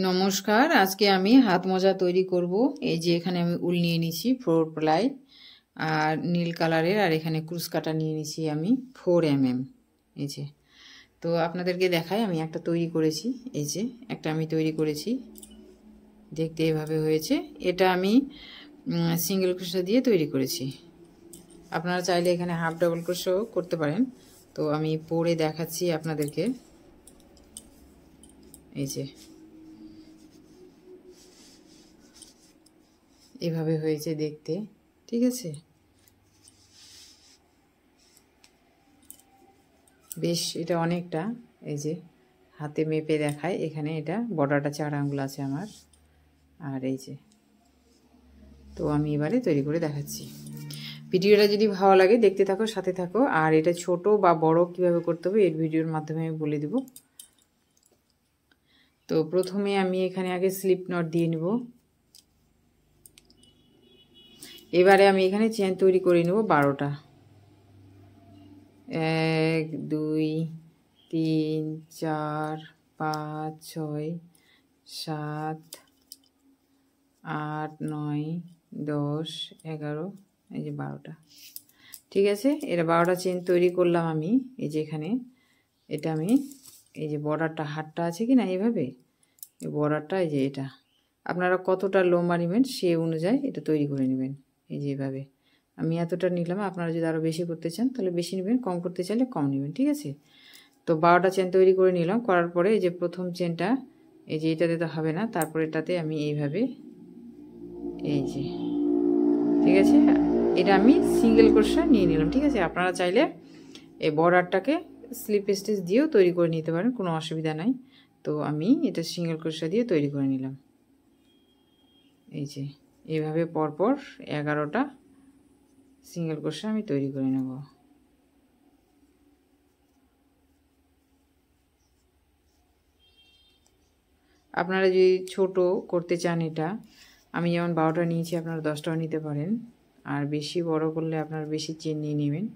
নমস্কার, আজকে আমি হাত মোজা তৈরি করব। এই যে এখানে আমি উল নিয়ে নিয়েছি 4 প্লাই আর নীল কালারের, আর এখানে ক্রুশ কাটা নিয়ে নিয়েছি আমি 4 mm। এই যে, তো আপনাদেরকে দেখাই আমি একটা তৈরি করেছি। এই যে একটা আমি তৈরি করেছি, দেখতে এভাবে হয়েছে। এটা আমি সিঙ্গেল ক্রোশা দিয়ে তৈরি করেছি। আপনারা চাইলে এখানে হাফ ডাবল ক্রোশাও করতে পারেন। তো আমি পরে দেখাচ্ছি আপনাদেরকে। এই যে এভাবে হয়েছে দেখতে, ঠিক আছে। বেশ, এটা অনেকটা। এই যে হাতে মেপে দেখায়, এখানে এটা বর্ডারটা 4 আঙ্গুল আছে আমার। আর এই যে, তো আমি এবারে তৈরি করে দেখাচ্ছি। ভিডিওটা যদি ভালো লাগে দেখতে থাকো, সাথে থাকো। আর এটা ছোট বা বড় কিভাবে করতে হবে এই ভিডিওর মাধ্যমে আমি বলে দেব। তো প্রথমে আমি এখানে আগে স্লিপ নট দিয়ে নেব। এবারে আমি এখানে চেন তৈরি করে নেব 12টা। 1 2 3 4 5 6 7 8 9 10 11, এই যে 12টা। ঠিক আছে, এটা 12টা চেন তৈরি করলাম আমি। এই যে এখানে এটা আমি এই যে বর্ডারটা হাতটা আছে কি না, এইভাবে এই বর্ডারটা, এই যে এটা আপনারা কতটা লম্বা নেবেন সে অনুযায়ী এটা তৈরি করে নেবেন। এই যে এভাবে আমি এতটা নিলাম, আপনারা যদি আরও বেশি করতে চান তাহলে বেশি নেবেন, কম করতে চাইলে কম নেবেন। ঠিক আছে, তো 12টা চেন তৈরি করে নিলাম। করার পরে এই যে প্রথম চেনটা, এই যে এটাতে তো হবে না, তারপরে এটাতে আমি এইভাবে, এই যে, ঠিক আছে, এটা আমি সিঙ্গেল ক্রোশা নিয়ে নিলাম। ঠিক আছে, আপনারা চাইলে এই বর্ডারটাকে স্লিপ স্টিচ দিয়েও তৈরি করে নিতে পারেন, কোনো অসুবিধা নাই। তো আমি এটা সিঙ্গেল ক্রোশা দিয়ে তৈরি করে নিলাম। এই যে এইভাবে পরপর 11টা সিঙ্গেল ক্রোশা আমি তৈরি করে নেব। আপনারা যদি ছোট করতে চান, এটা আমি যেমন 12টা নিয়েছি, আপনারা 10টাও নিতে পারেন। আর বেশি বড় করলে আপনারা বেশি চেন নিয়ে নেবেন।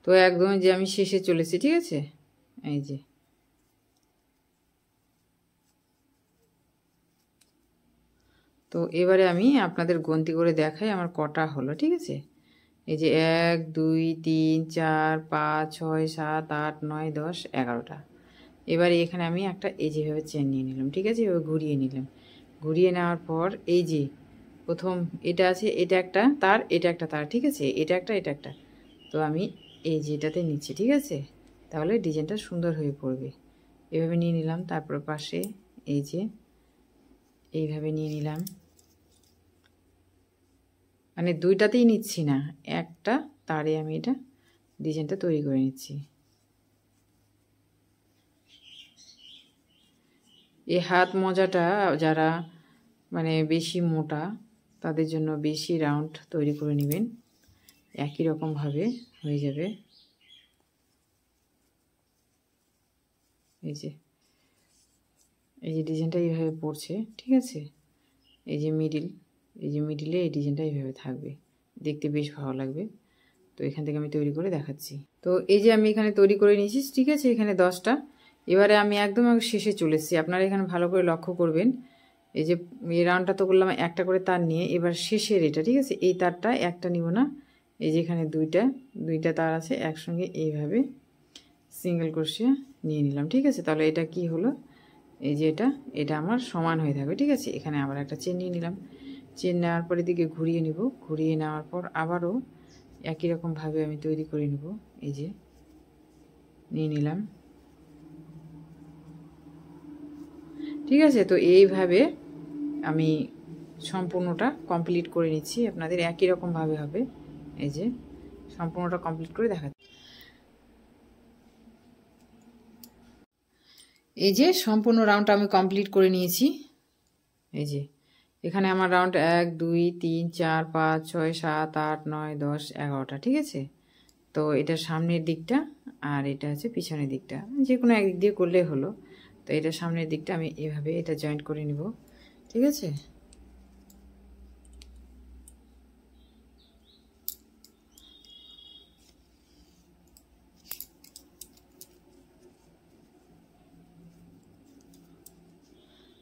তো একদম যে আমি শেষে চলেছি, ঠিক আছে। এই যে তো এবারে আমি আপনাদের গন্তি করে দেখাই আমার কটা হলো। ঠিক আছে, এই যে 1 2 3 4 5 6 7 8 9 10 11টা। এবারে এখানে আমি একটা এই যেভাবে চেন নিয়ে নিলাম। ঠিক আছে, এভাবে ঘুরিয়ে নিলাম। ঘুরিয়ে নেওয়ার পর এই যে প্রথম এটা আছে, এটা একটা তার, এটা একটা তার। ঠিক আছে, এটা একটা, এটা একটা। তো আমি এই যেটাতে নিচ্ছি। ঠিক আছে, তাহলে ডিজাইনটা সুন্দর হয়ে পড়বে। এভাবে নিয়ে নিলাম। তারপর পাশে এই যে এইভাবে নিয়ে নিলাম, মানে দুইটাতেই নিচ্ছি না, একটা তারে আমি এটা ডিজাইনটা তৈরি করে নিচ্ছি। এই হাত মোজাটা যারা মানে বেশি মোটা তাদের জন্য বেশি রাউন্ড তৈরি করে নেবেন, একই রকমভাবে হয়ে যাবে। এই যে ডিজাইনটা এইভাবে পড়ছে। ঠিক আছে, এই যে মিডিলে এই ডিজাইনটা এইভাবে থাকবে, দেখতে বেশ ভালো লাগবে। তো এখান থেকে আমি তৈরি করে দেখাচ্ছি। তো এই যে আমি এখানে তৈরি করে নিয়েছি। ঠিক আছে, এখানে 10টা। এবারে আমি একদম শেষে চলে এসেছি, আপনারা এখানে ভালো করে লক্ষ্য করবেন। এই যে এই রাউন্ডটা তো করলাম একটা করে তার নিয়ে, এবার শেষের এটা, ঠিক আছে, এই তারটা একটা নিব না, এই যে এখানে দুইটা তার আছে একসঙ্গে এইভাবে সিঙ্গেল ক্রোশিয়া নিয়ে নিলাম। ঠিক আছে, তাহলে এটা কি হলো, এই যে এটা আমার সমান হয়ে থাকবে। ঠিক আছে, এখানে আবার একটা চেন নিয়ে নিলাম। চেন নেওয়ার পর এদিকে ঘুরিয়ে নিব। ঘুরিয়ে নেওয়ার পর আবারও একই রকমভাবে আমি তৈরি করে নেব। এই যে নিয়ে নিলাম। ঠিক আছে, তো এইভাবে আমি সম্পূর্ণটা কমপ্লিট করে নিচ্ছি। আপনাদের একই রকমভাবে হবে। এই যে সম্পূর্ণটা কমপ্লিট করে দেখাচ্ছি। এই যে সম্পূর্ণ রাউন্ডটা আমি কমপ্লিট করে নিয়েছি। এই যে এখানে আমার রাউন্ড 1 2 3 4 5 6 7 8 9 10 11টা। ঠিক আছে, তো এটা সামনের দিকটা আর এটা হচ্ছে পিছনের দিকটা, যে কোনো একদিক দিয়ে করলে হলো। তো এটা সামনের দিকটা আমি এভাবে এটা জয়েন্ট করে নিব, ঠিক আছে।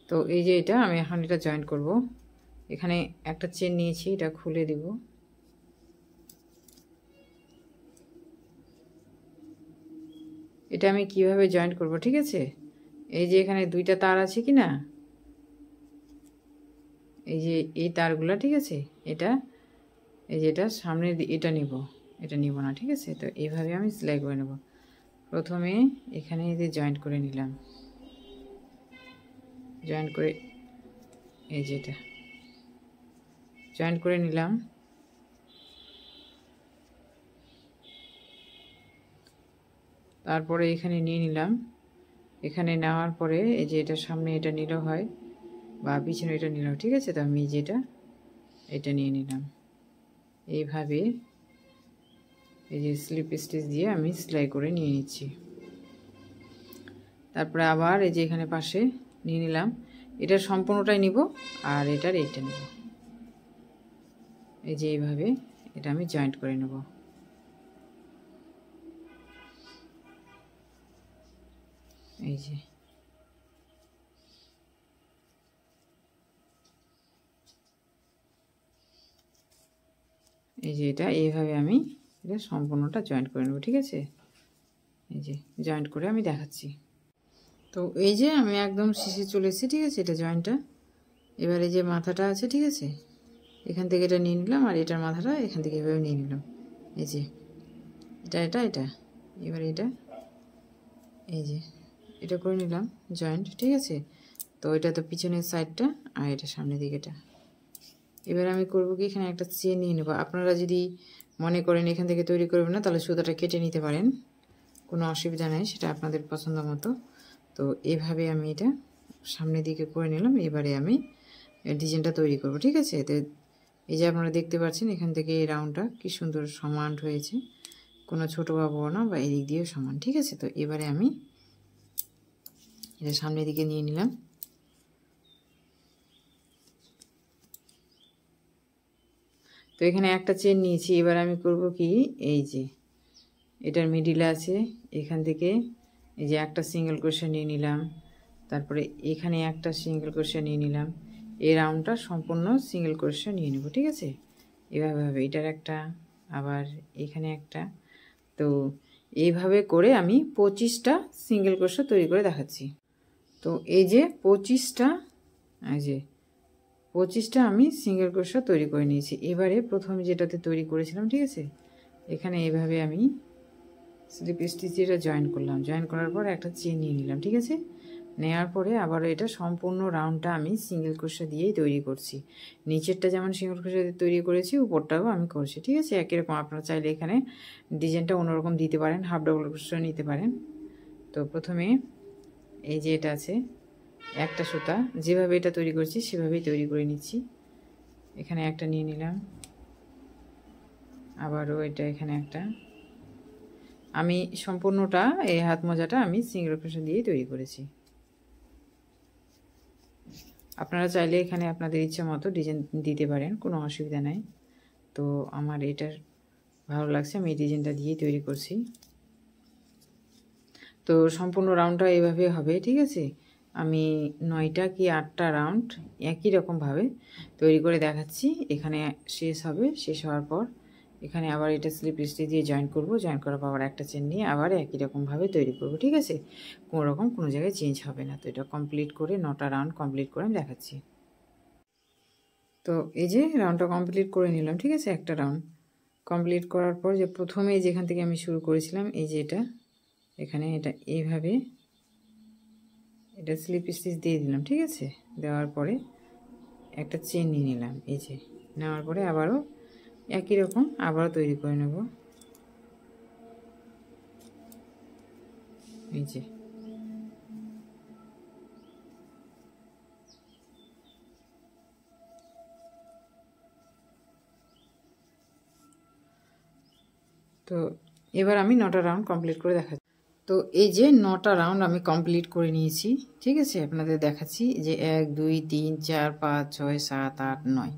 তো এই যে এটা আমি এখন এটা জয়েন্ট করব। এখানে একটা চেন নিয়েছি, এটা খুলে দিব। এটা আমি কিভাবে জয়েন্ট করব, ঠিক আছে। এই যে এখানে দুইটা তার আছে কি না, এই যে এই তারগুলা, ঠিক আছে। এটা এই যে এটা সামনে এটা নিব, এটা নিব না, ঠিক আছে। তো এইভাবে আমি সেলাই করে নেব। প্রথমে এখানে এই যে জয়েন্ট করে নিলাম, জয়েন্ট করে এই যে এটা জয়েন্ট করে নিলাম। তারপরে এখানে নিয়ে নিলাম। এখানে নেওয়ার পরে এই যে এটা সামনে এটা নিলেও হয় বা পিছনে এটা নিলাম, ঠিক আছে। তো আমি যেটা এটা নিয়ে নিলাম এইভাবে, এই যে স্লিপ স্টিচ দিয়ে আমি সেলাই করে নিয়ে নিচ্ছি। তারপরে আবার এই যে এখানে পাশে নিয়ে নিলাম, এটা সম্পূর্ণটাই নিব আর এটার এইটা নেব। এই যে এইভাবে এটা আমি জয়েন্ট করে নেব। এই যে এই যে এটা এইভাবে আমি এটা সম্পূর্ণটা জয়েন্ট করে নেব, ঠিক আছে। এই যে জয়েন্ট করে আমি দেখাচ্ছি। তো এই যে আমি একদম শেষে চলে এসেছি, ঠিক আছে। এটা জয়েন্টটা, এবার এই যে মাথাটা আছে, ঠিক আছে, এখান থেকে এটা নিয়ে নিলাম আর এটার মাথাটা এখান থেকে এভাবে নিয়ে নিলাম। এই যে এটা এটা এটা এবার এটা এই যে এটা করে নিলাম জয়েন্ট, ঠিক আছে। তো এটা তো পিছনের সাইডটা আর এটা সামনের দিকেটা। এবার আমি করব কি, এখানে একটা চেন নিয়ে নেব। আপনারা যদি মনে করেন এখান থেকে তৈরি করবেন না, তাহলে সুতাটা কেটে নিতে পারেন, কোনো অসুবিধা নেই, সেটা আপনাদের পছন্দ মতো। তো এভাবে আমি এটা সামনের দিকে করে নিলাম। এবারে আমি ডিজাইনটা তৈরি করব, ঠিক আছে। তো এই যে আপনারা দেখতে পাচ্ছেন এখান থেকে এই রাউন্ডটা কি সুন্দর সমান হয়েছে, কোনো ছোটো বা বড় না, বা এদিক দিয়েও সমান, ঠিক আছে। তো এবারে আমি এটা সামনের দিকে নিয়ে নিলাম। তো এখানে একটা চেন নিয়েছি। এবার আমি করব কি, এই যে এটার মিডিলে আছে, এখান থেকে এই যে একটা সিঙ্গেল ক্রোশা নিয়ে নিলাম। তারপরে এখানে একটা সিঙ্গেল ক্রোশা নিয়ে নিলাম। এই রাউন্ডটা সম্পূর্ণ সিঙ্গেল ক্রোশা নিয়ে নেব, ঠিক আছে। এভাবে এটার একটা, আবার এখানে একটা। তো এইভাবে করে আমি 25টা সিঙ্গেল ক্রোশা তৈরি করে দেখাচ্ছি। তো এই যে 25টা, এই যে 25টা আমি সিঙ্গেল ক্রোশা তৈরি করে নিয়েছি। এবারে প্রথমে যেটাতে তৈরি করেছিলাম, ঠিক আছে, এখানে এইভাবে আমি স্লিপ স্টিচ এটা জয়েন করলাম। জয়েন করার পর একটা চেন নিয়ে নিলাম, ঠিক আছে। নেওয়ার পরে আবারও এটা সম্পূর্ণ রাউন্ডটা আমি সিঙ্গেল ক্রোশা দিয়েই তৈরি করছি। নিচেরটা যেমন সিঙ্গেল ক্রোশা দিয়ে তৈরি করেছি, উপরটাও আমি করছি, ঠিক আছে। একই রকম আপনারা চাইলে এখানে ডিজাইনটা অন্যরকম দিতে পারেন, হাফ ডাবল ক্রোশা নিতে পারেন। তো প্রথমে এই যে এটা আছে একটা সুতা, যেভাবে এটা তৈরি করছি সেভাবেই তৈরি করে নিচ্ছি। এখানে একটা নিয়ে নিলাম, আবারও এটা এখানে একটা। আমি সম্পূর্ণটা এই হাত মোজাটা আমি সিঙ্গেল ক্রোশা দিয়েই তৈরি করেছি। আপনারা চাইলে এখানে আপনাদের ইচ্ছা মতো ডিজাইন দিতে পারেন, কোনো অসুবিধা নাই। তো আমার এটার ভালো লাগছে, আমি এই ডিজাইনটা দিয়েই তৈরি করছি। তো সম্পূর্ণ রাউন্ডটা এইভাবে হবে, ঠিক আছে। আমি 9টা কি 8টা রাউন্ড একই রকমভাবে তৈরি করে দেখাচ্ছি। এখানে শেষ হবে, শেষ হওয়ার পর এখানে আবার এটা স্লিপ স্টিচ দিয়ে জয়েন করব। জয়েন করার পর আবার একটা চেন নিয়ে আবার একই রকমভাবে তৈরি করব, ঠিক আছে। কোনো রকম কোনো জায়গায় চেঞ্জ হবে না। তো এটা কমপ্লিট করে 9টা রাউন্ড কমপ্লিট করে আমি দেখাচ্ছি। তো এই যে রাউন্ডটা কমপ্লিট করে নিলাম, ঠিক আছে। একটা রাউন্ড কমপ্লিট করার পর যে প্রথমে যেখান থেকে আমি শুরু করেছিলাম, এই যে এটা এখানে এটা এইভাবে এটা স্লিপ স্টিচ দিয়ে দিলাম, ঠিক আছে। দেওয়ার পরে একটা চেন নিয়ে নিলাম, এই যে নেওয়ার পরে আবারও একই রকম আবারও তৈরি করে নেব। এই যে তো এবার আমি 9টা রাউন্ড কমপ্লিট করে দেখাচ্ছি। তো এই যে 9টা রাউন্ড আমি কমপ্লিট করে নিয়েছি, ঠিক আছে। আপনাদের দেখাচ্ছি যে 1 2 3 4 5 6 7 8 9,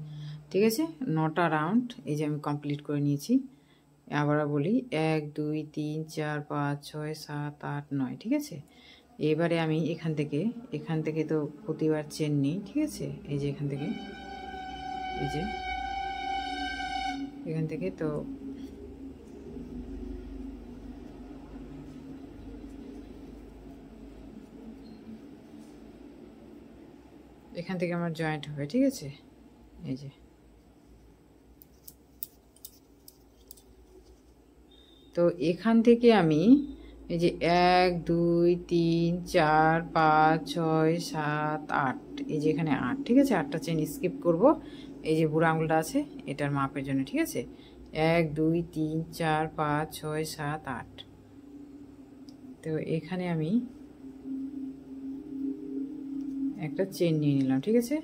ঠিক আছে। 9টা রাউন্ড এই যে আমি কমপ্লিট করে নিয়েছি। আবারও বলি 1 2 3 4 5 6 7 8 9, ঠিক আছে। এবারে আমি এখান থেকে তো প্রতিবার চেন নিই, ঠিক আছে। এই যে এখান থেকে, এই যে এখান থেকে তো এখান থেকে আমার জয়েন্ট হবে, ঠিক আছে। এই যে তো এখান থেকে আমি এই যে 1 2 3 4 5 6 7 8, এই যে এখানে 8, ঠিক আছে। 8টা চেন স্কিপ করব এই যে বুড়ো আঙুলটা আছে এটার মাপের জন্য, ঠিক আছে। 1 2 3 4 5 6 7 8। তো এখানে আমি একটা চেন নিয়ে নিলাম, ঠিক আছে।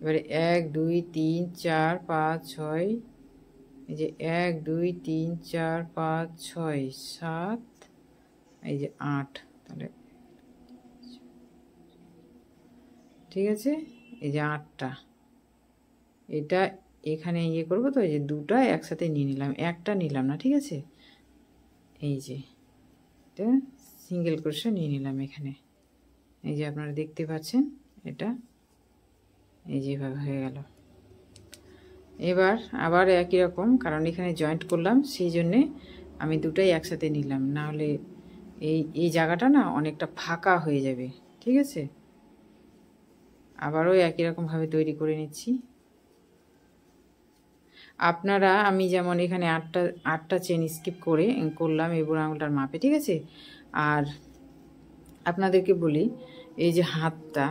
এবারে 1 2 3 4 5 6, এই যে 1 2 3 4 5 6 7, এই যে 8, তাহলে ঠিক আছে। এই যে 8টা, এটা এখানে ইয়ে করবো তো, এই যে 2টা একসাথে নিয়ে নিলাম, একটা নিলাম না, ঠিক আছে। এই যে এটা সিঙ্গেল ক্রোশে নিয়ে নিলাম এখানে, এই যে আপনারা দেখতে পাচ্ছেন এটা এই যেভাবে হয়ে গেল। এবার আবার একই রকম, কারণ এখানে জয়েন্ট করলাম সেই জন্যে আমি 2টাই একসাথে নিলাম, না হলে এই জায়গাটা না অনেকটা ফাঁকা হয়ে যাবে, ঠিক আছে। আবারও একই রকমভাবে তৈরি করে নিচ্ছি। আপনারা আমি যেমন এখানে 8টা চেন স্কিপ করলাম এই বুড়ো আঙুলটার মাপে, ঠিক আছে। আর আপনাদেরকে বলি এই যে হাতটা,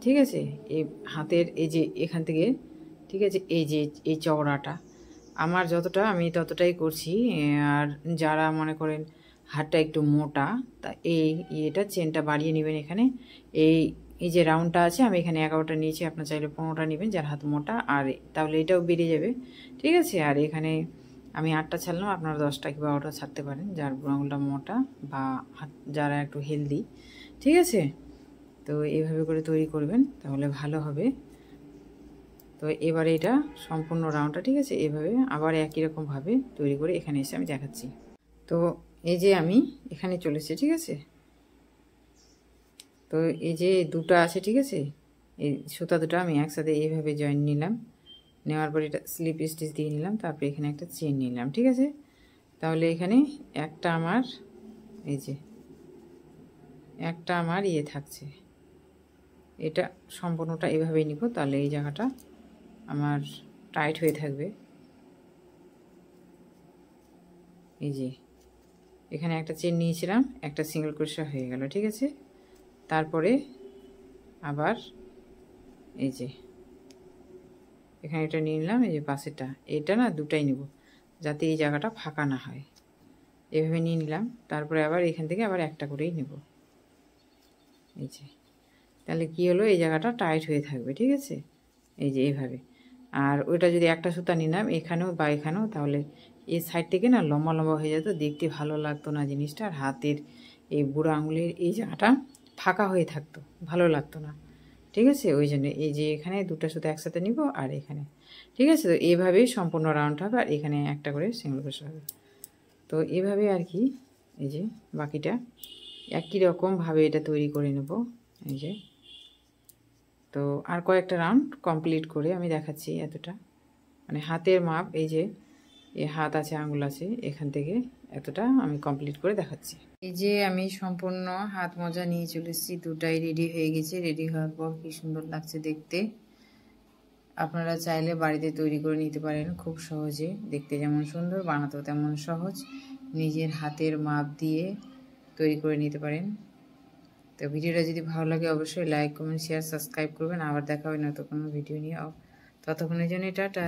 ঠিক আছে, এই হাতের এই যে এখান থেকে, ঠিক আছে, এই যে এই চওড়াটা আমার যতটা আমি ততটাই করছি। আর যারা মনে করেন হাতটা একটু মোটা, তা এটা চেনটা বাড়িয়ে নেবেন এখানে। এই যে রাউন্ডটা আছে আমি এখানে 11টা নিয়েছি, আপনার চাইলে 15টা নেবেন যার হাত মোটা, আর তাহলে এটাও বেড়ে যাবে, ঠিক আছে। আর এখানে আমি 8টা ছাড়লাম, আপনারা 10টা কি 12টা ছাড়তে পারেন যার বুড়ো আঙুলটা মোটা বা যারা একটু হেলদি, ঠিক আছে। তো এইভাবে করে তৈরি করবেন তাহলে ভালো হবে। তো এবারে এটা সম্পূর্ণ রাউন্ডটা, ঠিক আছে, এভাবে আবার একই রকমভাবে তৈরি করে এখানে এসে আমি দেখাচ্ছি। তো এই যে আমি এখানে চলে এসেছি, ঠিক আছে। তো এই যে 2টা আছে, ঠিক আছে, এই সুতা 2টা আমি একসাথে এইভাবে জয়েন নিলাম, নেওয়ার পর এটা স্লিপ স্টিচ দিয়ে নিলাম, তারপরে এখানে একটা চেন নিলাম, ঠিক আছে। তাহলে এখানে একটা আমার এই যে একটা আমার ইয়ে থাকছে, এটা সম্পূর্ণটা এভাবেই নিব, তাহলে এই জায়গাটা আমার টাইট হয়ে থাকবে। এই যে এখানে একটা চেন নিয়েছিলাম, একটা সিঙ্গেল ক্রোশা হয়ে গেল, ঠিক আছে। তারপরে আবার এই যে এখানে এটা নিয়ে নিলাম, এই যে পাশেরটা, এটা না 2টাই নেব যাতে এই জায়গাটা ফাঁকা না হয়, এভাবে নিয়ে নিলাম। তারপরে আবার এখান থেকে আবার একটা করেই নেব, এই যে, তাহলে কি হলো, এই জায়গাটা টাইট হয়ে থাকবে, ঠিক আছে, এই যে এইভাবে। আর ওইটা যদি একটা সুতা নিলাম এখানেও বা এখানেও, তাহলে এই সাইড থেকে না লম্বা লম্বা হয়ে যেত, দেখতে ভালো লাগতো না জিনিসটা, আর হাতের এই বুড়ো আঙুলের এই জায়গাটা ফাঁকা হয়ে থাকতো, ভালো লাগতো না, ঠিক আছে। ওই জন্য এই যে এখানে 2টা সুতা একসাথে নিব আর এখানে, ঠিক আছে। তো এইভাবেই সম্পূর্ণ রাউন্ড হবে, আর এখানে একটা করে সিঙ্গেল ক্রোশা হবে। তো এভাবে আর কি, এই যে বাকিটা একই রকমভাবে এটা তৈরি করে নেব, এই যে। তো আর কয়েকটা রাউন্ড কমপ্লিট করে আমি দেখাচ্ছি, এতটা মানে হাতের মাপ, এই যে এই হাত আছে, আঙুল আছে, এখান থেকে এতটা আমি কমপ্লিট করে দেখাচ্ছি। এই যে আমি সম্পূর্ণ হাত মোজা নিয়ে চলে এসেছি, 2টাই রেডি হয়ে গেছে। রেডি হওয়ার পর কি সুন্দর লাগছে দেখতে। আপনারা চাইলে বাড়িতে তৈরি করে নিতে পারেন খুব সহজে, দেখতে যেমন সুন্দর বানাতেও তেমন সহজ, নিজের হাতের মাপ দিয়ে তৈরি করে নিতে পারেন। তো ভিডিওটা যদি ভালো লাগে অবশ্যই লাইক কমেন্ট শেয়ার সাবস্ক্রাইব করবেন। আবার দেখা হবে নতুন কোনো ভিডিও নিয়ে, ততক্ষণের জন্য টাটা।